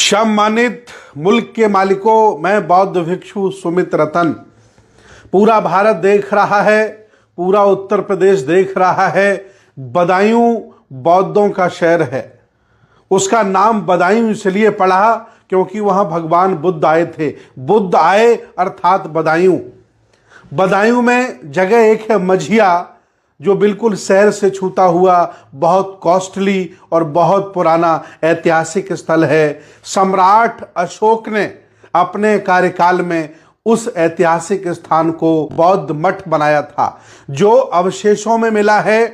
सम्मानित मुल्क के मालिकों, मैं बौद्ध भिक्षु सुमित रतन। पूरा भारत देख रहा है, पूरा उत्तर प्रदेश देख रहा है। बदायूं बौद्धों का शहर है। उसका नाम बदायूं इसलिए पड़ा क्योंकि वहां भगवान बुद्ध आए थे। बुद्ध आए अर्थात बदायूं। बदायूं में जगह एक है मझिया, जो बिल्कुल शहर से छूता हुआ बहुत कॉस्टली और बहुत पुराना ऐतिहासिक स्थल है। सम्राट अशोक ने अपने कार्यकाल में उस ऐतिहासिक स्थान को बौद्ध मठ बनाया था। जो अवशेषों में मिला है,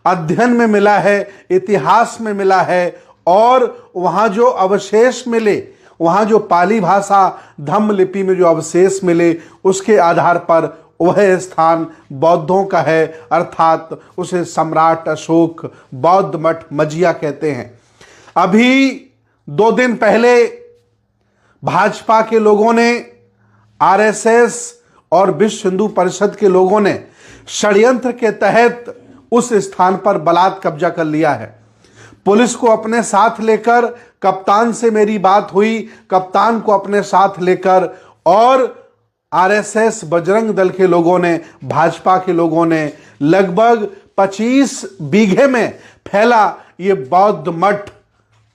अध्ययन में मिला है, इतिहास में मिला है, और वहां जो अवशेष मिले, वहां जो पाली भाषा धम्म लिपि में जो अवशेष मिले, उसके आधार पर वह स्थान बौद्धों का है, अर्थात उसे सम्राट अशोक बौद्ध मठ मझिया कहते हैं। अभी 2 दिन पहले भाजपा के लोगों ने, आरएसएस और विश्व हिंदू परिषद के लोगों ने षड्यंत्र के तहत उस स्थान पर बलात् कब्जा कर लिया है। पुलिस को अपने साथ लेकर, कप्तान से मेरी बात हुई, कप्तान को अपने साथ लेकर, और आरएसएस बजरंग दल के लोगों ने, भाजपा के लोगों ने लगभग 25 बीघे में फैला ये बौद्ध मठ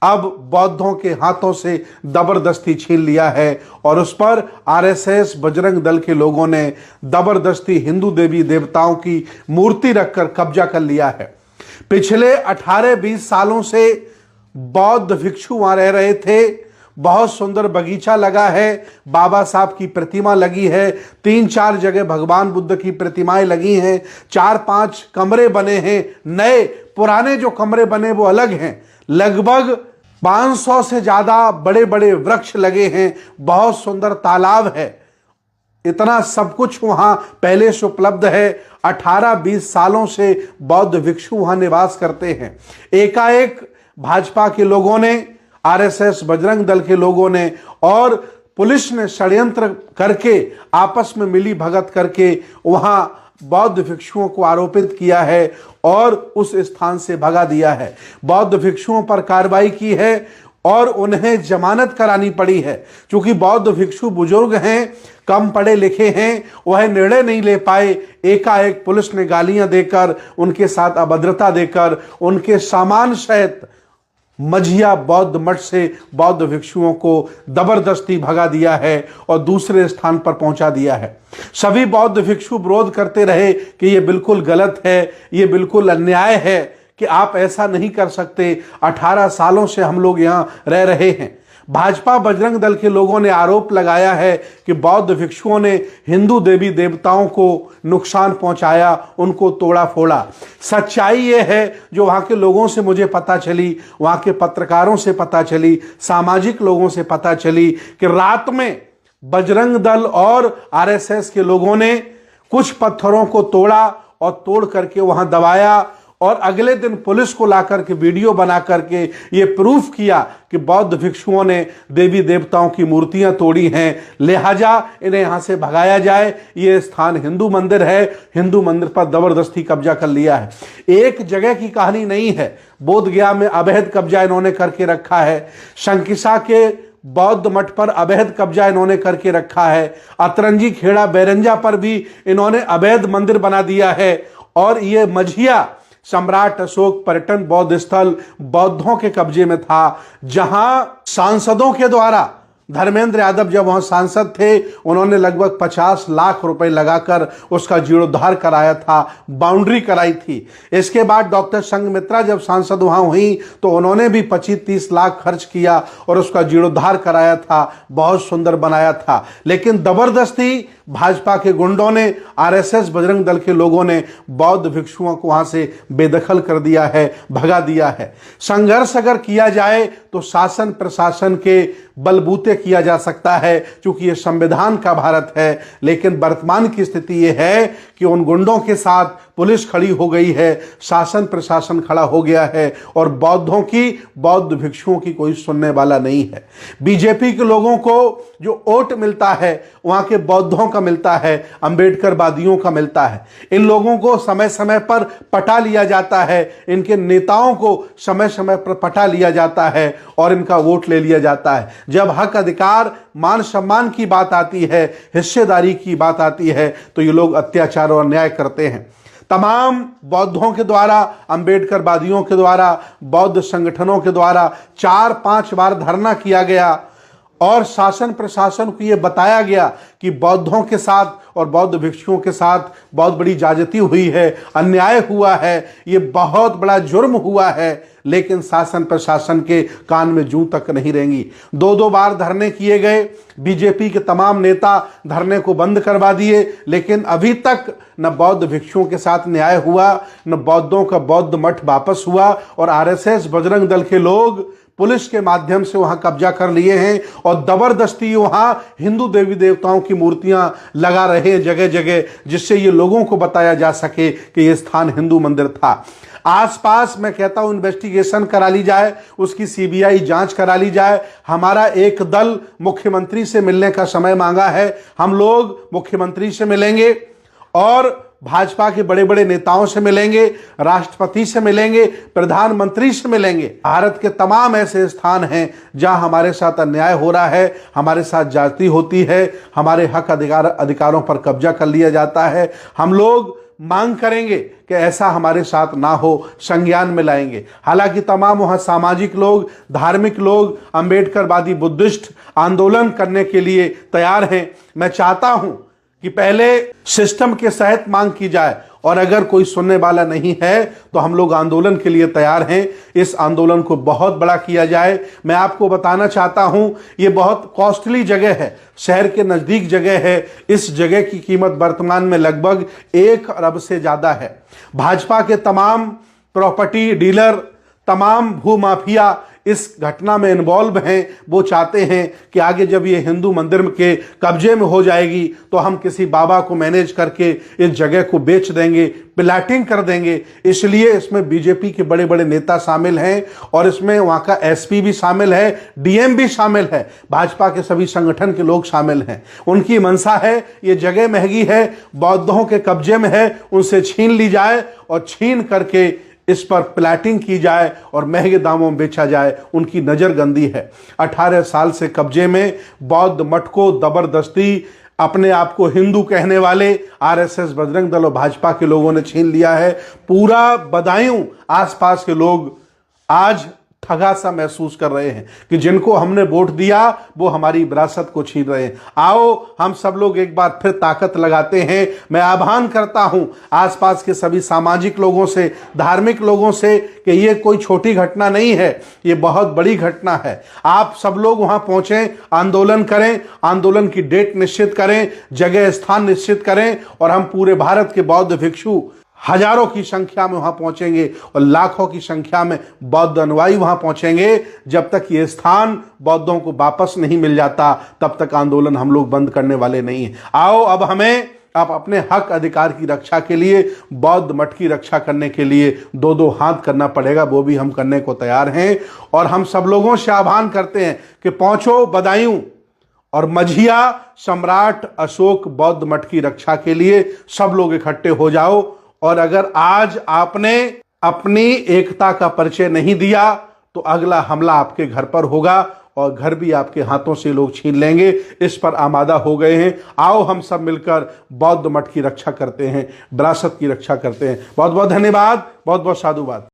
अब बौद्धों के हाथों से जबरदस्ती छीन लिया है। और उस पर आरएसएस बजरंग दल के लोगों ने जबरदस्ती हिंदू देवी देवताओं की मूर्ति रखकर कब्जा कर लिया है। पिछले 18-20 सालों से बौद्ध भिक्षु वहां रह रहे थे। बहुत सुंदर बगीचा लगा है, बाबा साहब की प्रतिमा लगी है, 3-4 जगह भगवान बुद्ध की प्रतिमाएं लगी हैं, 4-5 कमरे बने हैं नए। पुराने जो कमरे बने वो अलग हैं। लगभग 500 से ज्यादा बड़े बड़े वृक्ष लगे हैं। बहुत सुंदर तालाब है। इतना सब कुछ वहां पहले से उपलब्ध है। 18-20 सालों से बौद्ध भिक्षु वहां निवास करते हैं। एकाएक भाजपा के लोगों ने, आरएसएस बजरंग दल के लोगों ने और पुलिस ने षड्यंत्र करके, आपस में मिली भगत करके वहां बौद्ध भिक्षुओं को आरोपित किया है और उस स्थान से भगा दिया है। बौद्ध भिक्षुओं पर कार्रवाई की है और उन्हें जमानत करानी पड़ी है। क्योंकि बौद्ध भिक्षु बुजुर्ग हैं, कम पढ़े लिखे हैं, वह निर्णय नहीं ले पाए। एकाएक पुलिस ने गालियां देकर, उनके साथ अभद्रता देकर, उनके सामान सहित मझिया बौद्ध मठ से बौद्ध भिक्षुओं को जबरदस्ती भगा दिया है और दूसरे स्थान पर पहुंचा दिया है। सभी बौद्ध भिक्षु विरोध करते रहे कि यह बिल्कुल गलत है, यह बिल्कुल अन्याय है, कि आप ऐसा नहीं कर सकते। 18 सालों से हम लोग यहां रह रहे हैं। भाजपा बजरंग दल के लोगों ने आरोप लगाया है कि बौद्ध भिक्षुओं ने हिंदू देवी देवताओं को नुकसान पहुंचाया, उनको तोड़ा फोड़ा। सच्चाई ये है, जो वहां के लोगों से मुझे पता चली, वहां के पत्रकारों से पता चली, सामाजिक लोगों से पता चली, कि रात में बजरंग दल और आरएसएस के लोगों ने कुछ पत्थरों को तोड़ा और तोड़ करके वहां दबाया, और अगले दिन पुलिस को लाकर के वीडियो बना करके ये प्रूफ किया कि बौद्ध भिक्षुओं ने देवी देवताओं की मूर्तियां तोड़ी हैं, लिहाजा इन्हें यहां से भगाया जाए। ये स्थान हिंदू मंदिर है, हिंदू मंदिर पर जबरदस्ती कब्जा कर लिया है। एक जगह की कहानी नहीं है। बोधगया में अवैध कब्जा इन्होंने करके रखा है। शंकिसा के बौद्ध मठ पर अवैध कब्जा इन्होंने करके रखा है। अतरंजी खेड़ा बैरंजा पर भी इन्होंने अवैध मंदिर बना दिया है। और ये मझिया सम्राट अशोक पर्यटन बौद्ध स्थल बौद्धों के कब्जे में था, जहां सांसदों के द्वारा, धर्मेंद्र यादव जब वहां सांसद थे, उन्होंने लगभग 50 लाख रुपए लगाकर उसका जीर्णोद्धार कराया था, बाउंड्री कराई थी। इसके बाद डॉक्टर संघमित्रा जब सांसद वहां हुई तो उन्होंने भी 25-30 लाख खर्च किया और उसका जीर्णोद्धार कराया था, बहुत सुंदर बनाया था। लेकिन जबरदस्ती भाजपा के गुंडों ने, आरएसएस बजरंग दल के लोगों ने बौद्ध भिक्षुओं को वहां से बेदखल कर दिया है, भगा दिया है। संघर्ष अगर किया जाए तो शासन प्रशासन के बलबूते किया जा सकता है, क्योंकि यह संविधान का भारत है। लेकिन वर्तमान की स्थिति यह है कि उन गुंडों के साथ पुलिस खड़ी हो गई है, शासन प्रशासन खड़ा हो गया है, और बौद्धों की, बौद्ध भिक्षुओं की कोई सुनने वाला नहीं है। बीजेपी के लोगों को जो वोट मिलता है, वहां के बौद्धों का मिलता है, अंबेडकरवादियों का मिलता है। इन लोगों को समय समय पर पटा लिया जाता है, इनके नेताओं को समय समय पर पटा लिया जाता है और इनका वोट ले लिया जाता है। जब हक, अधिकार, मान सम्मान की बात आती है, हिस्सेदारी की बात आती है, तो ये लोग अत्याचार और अन्याय करते हैं। तमाम बौद्धों के द्वारा, अंबेडकरवादियों के द्वारा, बौद्ध संगठनों के द्वारा 4-5 बार धरना किया गया और शासन प्रशासन को यह बताया गया कि बौद्धों के साथ और बौद्ध भिक्षुओं के साथ बहुत बड़ी ज्यादती हुई है, अन्याय हुआ है, ये बहुत बड़ा जुर्म हुआ है। लेकिन शासन प्रशासन के कान में जूं तक नहीं रेंगी। 2-2 बार धरने किए गए, बीजेपी के तमाम नेता धरने को बंद करवा दिए, लेकिन अभी तक न बौद्ध भिक्षुओं के साथ न्याय हुआ, न बौद्धों का बौद्ध मठ वापस हुआ और आरएसएस, बजरंग दल के लोग पुलिस के माध्यम से वहां कब्जा कर लिए हैं और जबरदस्ती वहां हिंदू देवी देवताओं की मूर्तियां लगा रहे हैं जगह जगह, जिससे ये लोगों को बताया जा सके कि यह स्थान हिंदू मंदिर था। आसपास मैं कहता हूं इन्वेस्टिगेशन करा ली जाए, उसकी सीबीआई जांच करा ली जाए। हमारा एक दल मुख्यमंत्री से मिलने का समय मांगा है, हम लोग मुख्यमंत्री से मिलेंगे और भाजपा के बड़े बड़े नेताओं से मिलेंगे, राष्ट्रपति से मिलेंगे, प्रधानमंत्री से मिलेंगे। भारत के तमाम ऐसे स्थान हैं जहां हमारे साथ अन्याय हो रहा है, हमारे साथ जाति होती है, हमारे हक अधिकारों पर कब्जा कर लिया जाता है। हम लोग मांग करेंगे कि ऐसा हमारे साथ ना हो, संज्ञान में लाएंगे। हालांकि तमाम वहां सामाजिक लोग, धार्मिक लोग, अंबेडकरवादी, बुद्धिस्ट आंदोलन करने के लिए तैयार हैं। मैं चाहता हूं कि पहले सिस्टम के तहत मांग की जाए और अगर कोई सुनने वाला नहीं है तो हम लोग आंदोलन के लिए तैयार हैं। इस आंदोलन को बहुत बड़ा किया जाए। मैं आपको बताना चाहता हूं, ये बहुत कॉस्टली जगह है, शहर के नजदीक जगह है। इस जगह की कीमत वर्तमान में लगभग 1 अरब से ज्यादा है। भाजपा के तमाम प्रॉपर्टी डीलर, तमाम भूमाफिया इस घटना में इन्वॉल्व हैं। वो चाहते हैं कि आगे जब ये हिंदू मंदिर के कब्जे में हो जाएगी तो हम किसी बाबा को मैनेज करके इस जगह को बेच देंगे, प्लाटिंग कर देंगे। इसलिए इसमें बीजेपी के बड़े बड़े नेता शामिल हैं और इसमें वहाँ का एसपी भी शामिल है, डीएम भी शामिल है, भाजपा के सभी संगठन के लोग शामिल हैं। उनकी मंशा है ये जगह महंगी है, बौद्धों के कब्जे में है, उनसे छीन ली जाए और छीन करके इस पर प्लाटिंग की जाए और महंगे दामों में बेचा जाए। उनकी नजरगंदी है। 18 साल से कब्जे में बौद्ध मठ को जबरदस्ती अपने आप को हिंदू कहने वाले आरएसएस, बजरंग दल और भाजपा के लोगों ने छीन लिया है। पूरा बदायूं आसपास के लोग आज ठगा सा महसूस कर रहे हैं कि जिनको हमने वोट दिया वो हमारी विरासत को छीन रहे हैं। आओ हम सब लोग एक बार फिर ताकत लगाते हैं। मैं आह्वान करता हूं आसपास के सभी सामाजिक लोगों से, धार्मिक लोगों से कि ये कोई छोटी घटना नहीं है, ये बहुत बड़ी घटना है। आप सब लोग वहां पहुंचें, आंदोलन करें, आंदोलन की डेट निश्चित करें, जगह स्थान निश्चित करें और हम पूरे भारत के बौद्ध भिक्षु हजारों की संख्या में वहां पहुंचेंगे और लाखों की संख्या में बौद्ध अनुयायी वहां पहुंचेंगे। जब तक ये स्थान बौद्धों को वापस नहीं मिल जाता तब तक आंदोलन हम लोग बंद करने वाले नहीं हैं। आओ अब हमें अपने हक अधिकार की रक्षा के लिए, बौद्ध मठ की रक्षा करने के लिए 2-2 हाथ करना पड़ेगा। वो भी हम करने को तैयार हैं और हम सब लोगों से आह्वान करते हैं कि पहुंचो बदायूं और मझिया सम्राट अशोक बौद्ध मठ की रक्षा के लिए सब लोग इकट्ठे हो जाओ। और अगर आज आपने अपनी एकता का परिचय नहीं दिया तो अगला हमला आपके घर पर होगा और घर भी आपके हाथों से लोग छीन लेंगे। इस पर आमादा हो गए हैं। आओ हम सब मिलकर बौद्ध मठ की रक्षा करते हैं, विरासत की रक्षा करते हैं। बहुत बहुत धन्यवाद, बहुत बहुत साधुवाद।